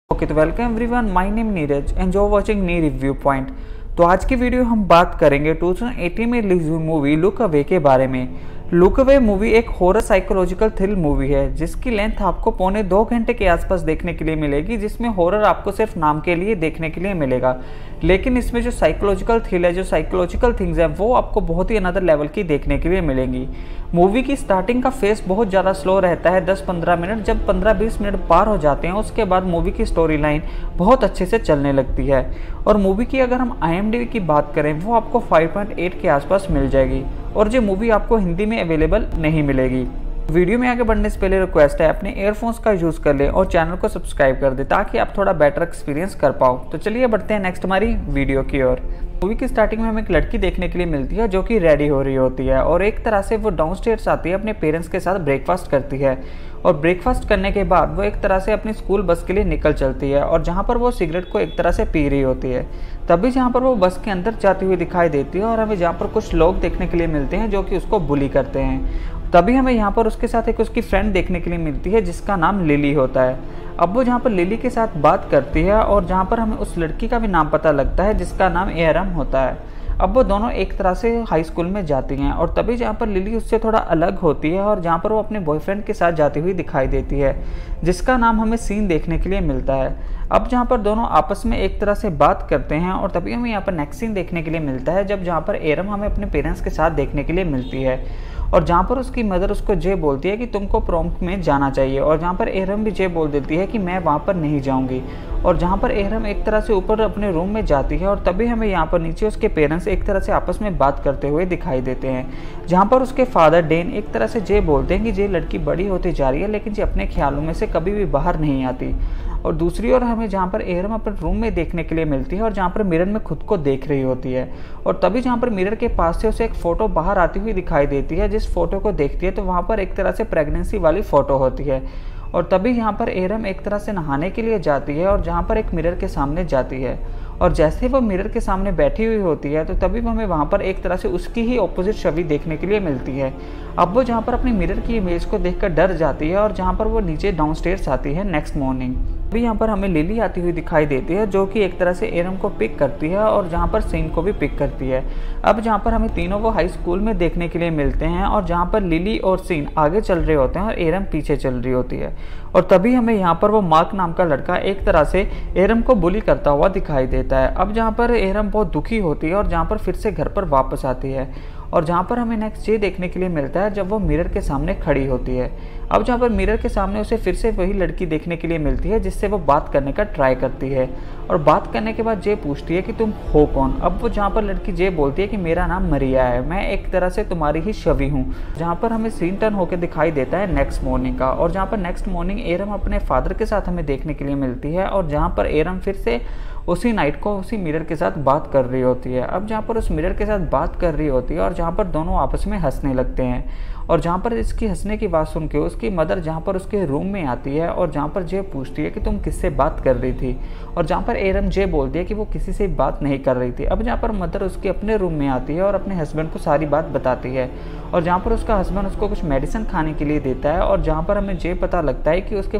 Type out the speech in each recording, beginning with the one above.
Okay तो welcome everyone, my name Neeraj and जो watching नी review point. तो आज की वीडियो हम बात करेंगे 2018 में रिलीज हुई मूवी लुक अवे के बारे में। लुक अवे मूवी एक हॉरर साइकोलॉजिकल थ्रिल मूवी है जिसकी लेंथ आपको पौने 2 घंटे के आसपास देखने के लिए मिलेगी, जिसमें हॉरर आपको सिर्फ नाम के लिए देखने के लिए मिलेगा, लेकिन इसमें जो साइकोलॉजिकल थ्रिल है, जो साइकोलॉजिकल थिंग्स है, वो आपको बहुत ही अनदर लेवल की देखने के लिए मिलेंगी। मूवी की स्टार्टिंग का फेस बहुत ज़्यादा स्लो रहता है 10-15 मिनट। जब 15-20 मिनट पार हो जाते हैं उसके बाद मूवी की स्टोरी लाइन बहुत अच्छे से चलने लगती है। और मूवी की अगर हम IMDb की बात करें वो आपको 5.8 के आसपास मिल जाएगी, और ये मूवी आपको हिंदी में अवेलेबल नहीं मिलेगी। वीडियो में आगे बढ़ने से पहले रिक्वेस्ट है अपने ईयरफोन्स का यूज़ कर लें और चैनल को सब्सक्राइब कर दें ताकि आप थोड़ा बेटर एक्सपीरियंस कर पाओ। तो चलिए बढ़ते हैं नेक्स्ट हमारी वीडियो की ओर। मूवी की स्टार्टिंग में हमें एक लड़की देखने के लिए मिलती है जो कि रेडी हो रही होती है, और एक तरह से वो डाउनस्टेयर्स आती है, अपने पेरेंट्स के साथ ब्रेकफास्ट करती है, और ब्रेकफास्ट करने के बाद वो एक तरह से अपनी स्कूल बस के लिए निकल चलती है, और जहाँ पर वो सिगरेट को एक तरह से पी रही होती है। तभी जहाँ पर वो बस के अंदर जाती हुई दिखाई देती है, और हमें जहाँ पर कुछ लोग देखने के लिए मिलते हैं जो कि उसको बुली करते हैं। तभी हमें यहाँ पर उसके साथ एक उसकी फ्रेंड देखने के लिए मिलती है जिसका नाम लिली होता है। अब वो जहाँ पर लिली के साथ बात करती है, और जहाँ पर हमें उस लड़की का भी नाम पता लगता है जिसका नाम एरम होता है। अब वो दोनों एक तरह से हाई स्कूल में जाती हैं, और तभी जहाँ पर लिली उससे थोड़ा अलग होती है और जहाँ पर वो अपने बॉयफ्रेंड के साथ जाती हुई दिखाई देती है जिसका नाम हमें सीन देखने के लिए मिलता है। अब जहाँ पर दोनों आपस में एक तरह से बात करते हैं, और तभी हमें यहाँ पर नेक्स्ट सीन देखने के लिए मिलता है जब जहाँ पर एरम हमें अपने पेरेंट्स के साथ देखने के लिए मिलती है, और जहाँ पर उसकी मदर उसको ये बोलती है कि तुमको प्रॉम में जाना चाहिए, और जहाँ पर एरम भी ये बोल देती है कि मैं वहाँ पर नहीं जाऊँगी। और जहाँ पर एरम एक तरह से ऊपर अपने रूम में जाती है, और तभी हमें यहाँ पर नीचे उसके पेरेंट्स एक तरह से आपस में बात करते हुए दिखाई देते हैं, जहाँ पर उसके फादर डेन एक तरह से ये बोलते हैं कि ये लड़की बड़ी होती जा रही है लेकिन ये अपने ख्यालों में से कभी भी बाहर नहीं आती। और दूसरी ओर हमें जहाँ पर एरम अपने रूम में देखने के लिए मिलती है, और जहाँ पर मिरर में खुद को देख रही होती है, और तभी जहाँ पर मिरर के पास से उसे एक फ़ोटो बाहर आती हुई दिखाई देती है। जिस फोटो को देखती है तो वहाँ पर एक तरह से प्रेगनेंसी वाली फ़ोटो होती है, और तभी यहाँ पर एरम एक तरह से नहाने के लिए जाती है, और जहाँ पर एक मिरर के सामने जाती है, और जैसे वो मिरर के सामने बैठी हुई होती है तो तभी हमें वहाँ पर एक तरह से उसकी ही ऑपोजिट छवि देखने के लिए मिलती है। अब वो जहाँ पर अपनी मिरर की इमेज को देखकर डर जाती है, और जहाँ पर वो नीचे डाउनस्टेयर्स आती है नेक्स्ट मॉर्निंग। अभी यहाँ पर हमें लिली आती हुई दिखाई देती है जो कि एक तरह से एरम को पिक करती है, और जहाँ पर सीन को भी पिक करती है। अब जहाँ पर हमें तीनों को हाई स्कूल में देखने के लिए मिलते हैं, और जहाँ पर लिली और सीन आगे चल रहे होते हैं और एरम पीछे चल रही होती है, और तभी हमें यहाँ पर वो मार्क नाम का लड़का एक तरह से एरम को बुली करता हुआ दिखाई देता है। अब जहाँ पर एरम बहुत दुखी होती है, और जहाँ पर फिर से घर पर वापस आती है, और जहाँ पर हमें नेक्स्ट ये देखने के लिए मिलता है जब वो मिरर के सामने खड़ी होती है। अब जहाँ पर मिरर के सामने उसे फिर से वही लड़की देखने के लिए मिलती है जिससे वो बात करने का ट्राई करती है, और बात करने के बाद ये पूछती है कि तुम हो कौन। अब वो जहाँ पर लड़की ये बोलती है कि मेरा नाम मरिया है, मैं एक तरह से तुम्हारी ही छवि हूँ। जहाँ पर हमें सीन टर्न होकर दिखाई देता है नेक्स्ट मॉर्निंग का, और जहाँ पर नेक्स्ट मॉर्निंग एरम अपने फादर के साथ हमें देखने के लिए मिलती है, और जहाँ पर एरम फिर से उसी नाइट को उसी मिरर के साथ बात कर रही होती है। अब जहाँ पर उस मिरर के साथ बात कर रही होती है, और जहाँ पर दोनों आपस में हंसने लगते हैं, और जहाँ पर इसकी हंसने की बात सुन के उसकी मदर जहाँ पर उसके रूम में आती है, और जहाँ पर जे पूछती है कि तुम किससे बात कर रही थी, और जहाँ पर एरम जे बोलती है कि वो किसी से बात नहीं कर रही थी। अब जहाँ पर मदर उसके अपने रूम में आती है और अपने हस्बैंड को सारी बात बताती है, और जहाँ पर उसका हस्बैंड उसको कुछ मेडिसिन खाने के लिए देता है, और जहाँ पर हमें ये पता लगता है कि उसके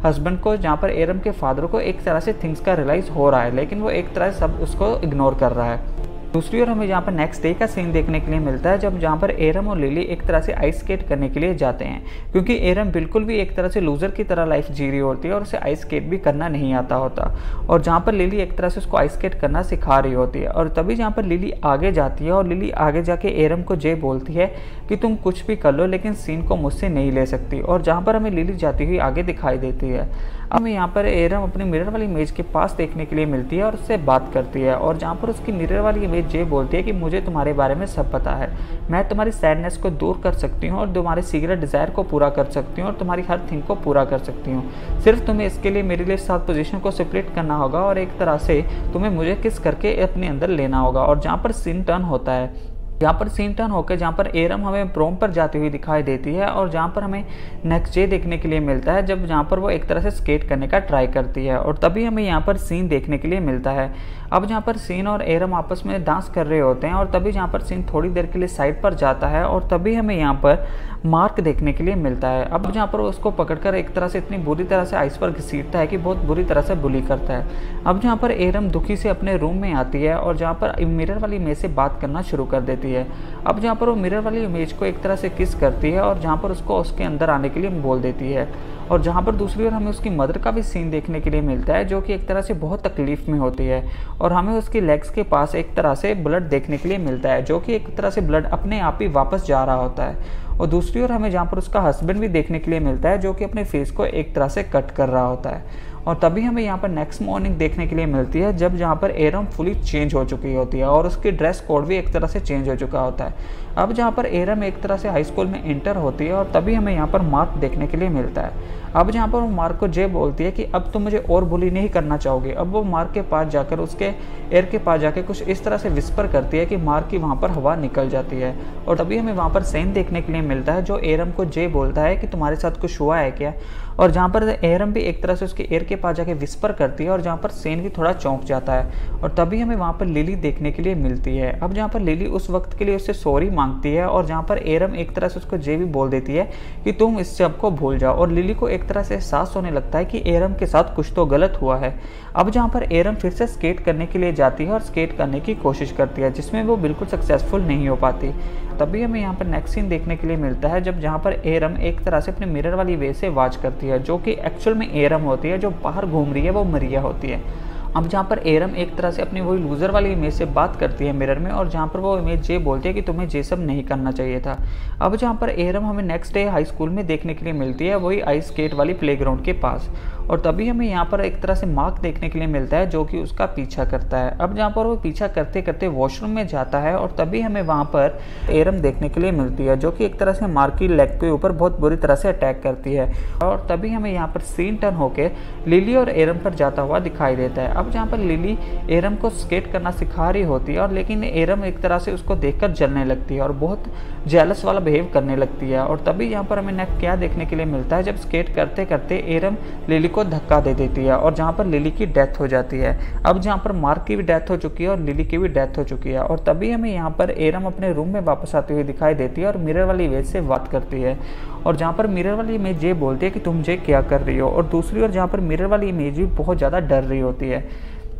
हस्बैंड को जहाँ पर एरम के फादर को एक तरह से थिंग्स का रियलाइज़ हो रहा है, लेकिन वो एक तरह से सब उसको इग्नोर कर रहा है। दूसरी ओर हमें जहाँ पर नेक्स्ट डे का सीन देखने के लिए मिलता है जब जहाँ पर एरम और लिली एक तरह से आइस स्केट करने के लिए जाते हैं, क्योंकि एरम बिल्कुल भी एक तरह से लूजर की तरह लाइफ जी रही होती है और उसे आइस स्केट भी करना नहीं आता होता, और जहाँ पर लिली एक तरह से उसको आइस स्केट करना सिखा रही होती है। और तभी जहाँ पर लिली आगे जाती है, और लिली आगे जाके एरम को जे बोलती है कि तुम कुछ भी कर लो लेकिन सीन को मुझसे नहीं ले सकती, और जहाँ पर हमें लिली जाती हुई आगे दिखाई देती है। हमें यहाँ पर एरम अपनी मिरर वाली इमेज के पास देखने के लिए मिलती है और उससे बात करती है, और जहाँ पर उसकी मिरर वाली इमेज ये बोलती है कि मुझे तुम्हारे बारे में सब पता है, मैं तुम्हारी सैडनेस को दूर कर सकती हूँ, और तुम्हारे सीक्रेट डिज़ायर को पूरा कर सकती हूँ, और तुम्हारी हर थिंग को पूरा कर सकती हूँ। सिर्फ तुम्हें इसके लिए मेरे लिए 7 पोजीशन को सेपरेट करना होगा, और एक तरह से तुम्हें मुझे किस करके अपने अंदर लेना होगा। और जहाँ पर सीन टर्न होता है यहाँ पर सीन टर्न होकर जहाँ पर एरम हमें प्रोम पर जाती हुई दिखाई देती है और जहाँ पर हमें नेक्स्ट डे देखने के लिए मिलता है जब जहाँ पर वो एक तरह से स्केट करने का ट्राई करती है। और तभी हमें यहाँ पर सीन देखने के लिए मिलता है। अब जहाँ पर सीन और एरम आपस में डांस कर रहे होते हैं और तभी जहाँ पर सीन थोड़ी देर के लिए साइड पर जाता है और तभी हमें यहाँ पर मार्क देखने के लिए मिलता है। अब जहाँ पर उसको पकड़कर एक तरह से इतनी बुरी तरह से आइस पर घसीटता है कि बहुत बुरी तरह से बुली करता है। अब जहाँ पर एरम दुखी से अपने रूम में आती है और जहाँ पर मिरर वाली इमेज से बात करना शुरू कर देती है। अब जहाँ पर वो मिरर वाली इमेज को एक तरह से किस करती है और जहाँ पर उसको उसके अंदर आने के लिए बोल देती है। और जहाँ पर दूसरी ओर हमें उसकी मदर का भी सीन देखने के लिए मिलता है जो कि एक तरह से बहुत तकलीफ में होती है और हमें उसकी लेग्स के पास एक तरह से ब्लड देखने के लिए मिलता है जो कि एक तरह से ब्लड अपने आप ही वापस जा रहा होता है। और दूसरी ओर हमें जहाँ पर उसका हस्बैंड भी देखने के लिए मिलता है जो कि अपने फेस को एक तरह से कट कर रहा होता है। और तभी हमें यहाँ पर नेक्स्ट मॉर्निंग देखने के लिए मिलती है जब जहाँ पर एरम फुली चेंज हो चुकी होती है और उसकी ड्रेस कोड भी एक तरह से चेंज हो चुका होता है। अब जहाँ पर एरम एक तरह से हाई स्कूल में इंटर होती है और तभी हमें यहाँ पर मार्क देखने के लिए मिलता है। अब जहाँ पर वो मार्क को जे बोलती है कि अब तुम मुझे और बुली नहीं करना चाहोगे। अब वो मार्क के पास जाकर उसके एयर के पास जाकर कुछ इस तरह से विस्पर करती है कि मार्क की वहाँ पर हवा निकल जाती है। और तभी हमें वहाँ पर सेन देखने के लिए मिलता है जो एरम को जे बोलता है कि तुम्हारे साथ कुछ हुआ है क्या। और जहाँ पर एरम भी एक तरह से उसके एयर के पास जाके विस्पर करती है और जहाँ पर सेन भी थोड़ा चौंक जाता है। और तभी हमें वहाँ पर लिली देखने के लिए मिलती है। अब जहाँ पर लिली उस वक्त के लिए उससे सॉरी मांगती है और जहाँ पर एरम एक तरह से उसको जे भी बोल देती है कि तुम इस सब को भूल जाओ। और लिली को एक तरह से एहसास होने लगता है कि एरम के साथ कुछ तो गलत हुआ है। अब जहाँ पर एरम फिर से स्केट करने के लिए जाती है और स्केट करने की कोशिश करती है जिसमें वो बिल्कुल सक्सेसफुल नहीं हो पाती। तभी हमें यहाँ पर नेक्स्ट सीन देखने के लिए मिलता है जब जहाँ पर एरम एक तरह से अपने मिरर वाली वे से वॉच करती है जो कि एक्चुअल में एरम होती है, जो बाहर घूम रही है वो मरिया होती है। अब जहाँ पर एरम एक तरह से अपनी वही लूज़र वाली इमेज से बात करती है मिरर में और जहाँ पर वो इमेज ये बोलती है कि तुम्हें ये सब नहीं करना चाहिए था। अब जहाँ पर एरम हमें नेक्स्ट डे हाई स्कूल में देखने के लिए मिलती है वही आइस स्केट वाली प्लेग्राउंड के पास। और तभी हमें यहाँ पर एक तरह से मार्क देखने के लिए मिलता है जो कि उसका पीछा करता है। अब जहाँ पर वो पीछा करते करते वॉशरूम में जाता है और तभी हमें वहाँ पर एरम देखने के लिए मिलती है जो कि एक तरह से मार्क की लेग के ऊपर बहुत बुरी तरह से अटैक करती है। और तभी हमें यहाँ पर सीन टर्न होकर लिली और एरम पर जाता हुआ दिखाई देता है। अब जहाँ पर लिली एरम को स्केट करना सिखा रही होती है और लेकिन एरम एक तरह से उसको देखकर जलने लगती है और बहुत जेलस वाला बिहेव करने लगती है। और तभी यहाँ पर हमें क्या देखने के लिए मिलता है जब स्केट करते करते एरम लिली को धक्का दे देती है और जहाँ पर लिली की डेथ हो जाती है। अब जहाँ पर मार्क की भी डेथ हो चुकी है और लिली की भी डेथ हो चुकी है। और तभी हमें यहाँ पर एरम अपने रूम में वापस आती हुई दिखाई देती है और मिरर वाली इमेज से बात करती है और जहाँ पर मिरर वाली इमेज ये बोलती है कि तुम ये क्या कर रही हो। और दूसरी ओर जहाँ पर मिरर वाली इमेज भी बहुत ज़्यादा डर रही होती है।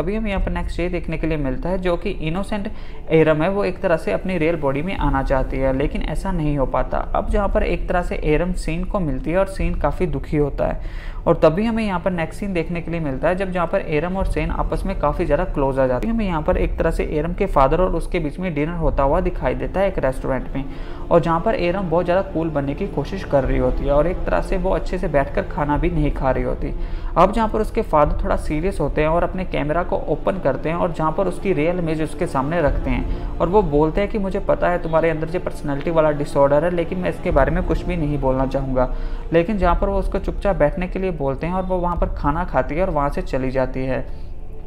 अभी हम यहाँ पर नेक्स्ट डे देखने के लिए मिलता है जो कि इनोसेंट एरम है वो एक तरह से अपनी रियल बॉडी में आना चाहती है लेकिन ऐसा नहीं हो पाता। अब जहाँ पर एक तरह से एरम सीन को मिलती है और सीन काफ़ी दुखी होता है। और तभी हमें यहाँ पर नेक्स्ट सीन देखने के लिए मिलता है जब जहाँ पर एरम और सेन आपस में काफ़ी ज़्यादा क्लोज आ जाती है। हमें यहाँ पर एक तरह से एरम के फादर और उसके बीच में डिनर होता हुआ दिखाई देता है एक रेस्टोरेंट में और जहाँ पर एरम बहुत ज़्यादा कूल बनने की कोशिश कर रही होती है और एक तरह से वो अच्छे से बैठकर खाना भी नहीं खा रही होती। अब जहाँ पर उसके फादर थोड़ा सीरियस होते हैं और अपने कैमरा को ओपन करते हैं और जहाँ पर उसकी रियल इमेज उसके सामने रखते हैं और वो बोलते हैं कि मुझे पता है तुम्हारे अंदर जो पर्सनैलिटी वाला डिसऑर्डर है लेकिन मैं इसके बारे में कुछ भी नहीं बोलना चाहूँगा। लेकिन जहाँ पर वो उसको चुपचाप बैठने के लिए बोलते हैं और वो वहाँ पर खाना खाती है और वहाँ से चली जाती है।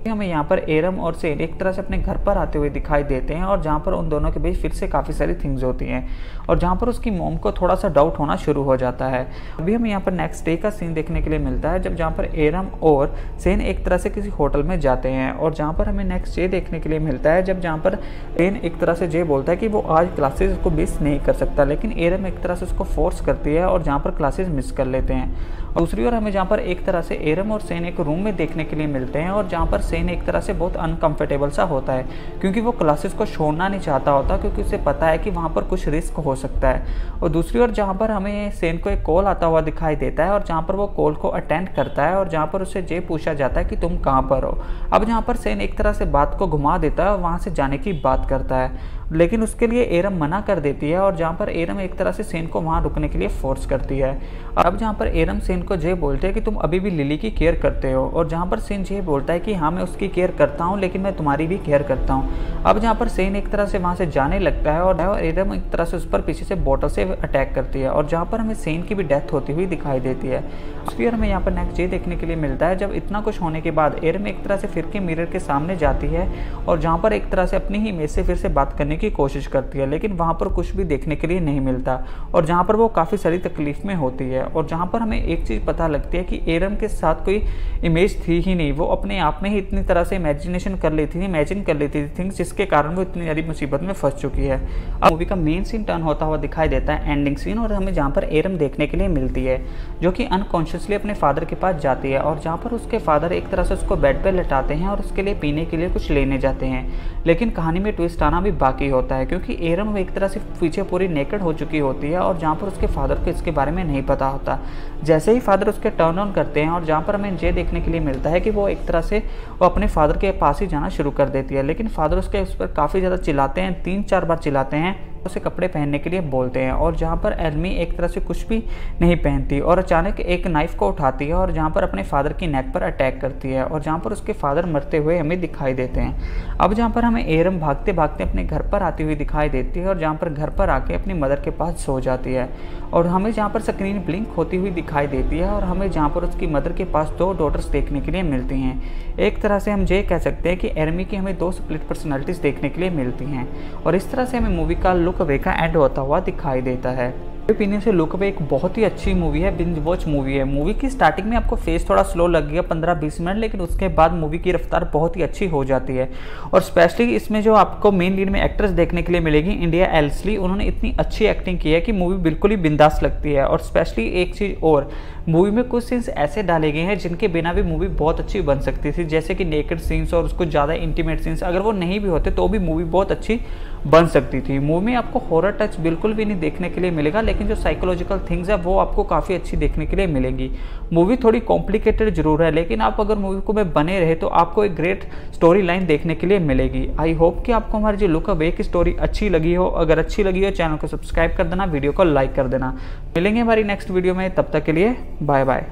हमें यहाँ पर एरम और सेन एक तरह से अपने घर पर आते हुए दिखाई देते हैं और जहाँ पर उन दोनों के बीच फिर से काफ़ी सारी थिंग्स होती हैं और जहाँ पर उसकी मॉम को थोड़ा सा डाउट होना शुरू हो जाता है। अभी हमें यहाँ पर नेक्स्ट डे का सीन देखने के लिए मिलता है जब जहाँ पर एरम और सेन एक तरह से किसी होटल में जाते हैं और जहाँ पर हमें नेक्स्ट डे देखने के लिए मिलता है जब जहाँ पर सेन एक तरह से ये बोलता है कि वो आज क्लासेस को मिस नहीं कर सकता लेकिन एरम एक तरह से उसको फोर्स करती है और जहाँ पर क्लासेस मिस कर लेते हैं। दूसरी ओर हमें जहाँ पर एक तरह से एरम और सेन एक रूम में देखने के लिए मिलते हैं और जहाँ पर सेन एक तरह से बहुत अनकंफर्टेबल सा होता है क्योंकि वो क्लासेस को छोड़ना नहीं चाहता होता क्योंकि उसे पता है कि वहाँ पर कुछ रिस्क हो सकता है। और दूसरी ओर जहाँ पर हमें सेन को एक कॉल आता हुआ दिखाई देता है और जहाँ पर वो कॉल को अटेंड करता है और जहाँ पर उससे ये पूछा जाता है कि तुम कहाँ पर हो। अब जहाँ पर सेन एक तरह से बात को घुमा देता है और वहाँ से जाने की बात करता है लेकिन उसके लिए एरम मना कर देती है और जहाँ पर एरम एक तरह से सेन को वहाँ रुकने के लिए फोर्स करती है। अब जहाँ पर एरम सेन को ये बोलते हैं कि तुम अभी भी लिली की केयर करते हो और जहाँ पर सेन ये बोलता है कि हाँ मैं उसकी केयर करता हूँ लेकिन मैं तुम्हारी भी केयर करता हूँ। अब जहाँ पर सेन एक तरह से वहाँ से जाने लगता है और एरम एक तरह से उस पर पीछे से बोतल से अटैक करती है और जहाँ पर हमें सेन की भी डेथ होती हुई दिखाई देती है। फिर हमें यहाँ पर नेक्स्ट डे देखने के लिए मिलता है जब इतना कुछ होने के बाद एरम एक तरह से फिर के मिरर के सामने जाती है और जहाँ पर एक तरह से अपनी ही इमेज से फिर से बात करने की की कोशिश करती है, लेकिन वहाँ पर कुछ भी देखने के लिए नहीं मिलता और जहाँ पर वो काफ़ी सारी तकलीफ में होती है। और जहाँ पर हमें एक चीज़ पता लगती है कि एरम के साथ कोई इमेज थी ही नहीं, वो अपने आप में ही इतनी तरह से इमेजिन कर लेती थी थिंग्स, जिसके कारण वो इतनी सारी मुसीबत में फंस चुकी है। अब मूवी का मेन सीन टर्न होता हुआ दिखाई देता है एंडिंग सीन, और हमें जहाँ पर एरम देखने के लिए मिलती है जो कि अनकॉन्शियसली अपने फादर के पास जाती है, और जहाँ पर उसके फादर एक तरह से उसको बेड पे लेटाते हैं और उसके लिए पीने के लिए कुछ लेने जाते हैं। लेकिन कहानी में ट्विस्ट आना भी बाकी होता है, क्योंकि एरम एक तरह से पीछे पूरी नेकेड हो चुकी होती है और जहाँ पर उसके फादर को इसके बारे में नहीं पता होता। जैसे ही फादर उसके टर्न ऑन करते हैं और जहाँ पर हमें ये देखने के लिए मिलता है कि वो एक तरह से वो अपने फादर के पास ही जाना शुरू कर देती है, लेकिन फादर उसके उस पर काफ़ी ज़्यादा चिल्लाते हैं, 3-4 बार चिल्लाते हैं, उसे कपड़े पहनने के लिए बोलते हैं। और जहाँ पर एल्मी एक तरह से कुछ भी नहीं पहनती और अचानक एक नाइफ को उठाती है और जहाँ पर अपने फादर की नेक पर अटैक करती है, और जहाँ पर उसके फादर मरते हुए हमें दिखाई देते हैं। अब जहाँ पर हमें एरम भागते भागते अपने घर पर आती हुई दिखाई देती है और जहाँ पर घर पर आके अपनी मदर के पास सो जाती है, और हमें जहाँ पर स्क्रीन ब्लिंक होती हुई दिखाई देती है और हमें जहाँ पर उसकी मदर के पास 2 डॉटर्स देखने के लिए मिलती हैं। एक तरह से हम ये कह सकते हैं कि एरमी की हमें 2 स्प्लिट पर्सनालिटीज़ देखने के लिए मिलती हैं, और इस तरह से हमें मूवी का लुक अवे का एंड होता हुआ दिखाई देता है। ओपिनियन से लुक अवे एक बहुत ही अच्छी मूवी है, बिंज वॉच मूवी है। मूवी की स्टार्टिंग में आपको फेस थोड़ा स्लो लगेगा 15-20 मिनट, लेकिन उसके बाद मूवी की रफ्तार बहुत ही अच्छी हो जाती है। और स्पेशली इसमें जो आपको मेन लीड में एक्ट्रेस देखने के लिए मिलेगी, इंडिया एल्सली, उन्होंने इतनी अच्छी एक्टिंग की है कि मूवी बिल्कुल ही बिंदास लगती है। और स्पेशली एक चीज़ और, मूवी में कुछ सीन्स ऐसे डाले गए हैं जिनके बिना भी मूवी बहुत अच्छी बन सकती थी, जैसे कि नेकेड सीन्स और कुछ ज़्यादा इंटीमेट सीन्स, अगर वो नहीं भी होते तो भी मूवी बहुत अच्छी बन सकती थी। मूवी में आपको हॉरर टच बिल्कुल भी नहीं देखने के लिए मिलेगा, लेकिन जो साइकोलॉजिकल थिंग्स है वो आपको काफ़ी अच्छी देखने के लिए मिलेंगी। मूवी थोड़ी कॉम्प्लिकेटेड जरूर है, लेकिन आप अगर मूवी को में बने रहे तो आपको एक ग्रेट स्टोरी लाइन देखने के लिए मिलेगी। आई होप कि आपको हमारी जो लुक अवे की स्टोरी अच्छी लगी हो। अगर अच्छी लगी हो चैनल को सब्सक्राइब कर देना, वीडियो को लाइक कर देना। मिलेंगे हमारी नेक्स्ट वीडियो में, तब तक के लिए बाय बाय।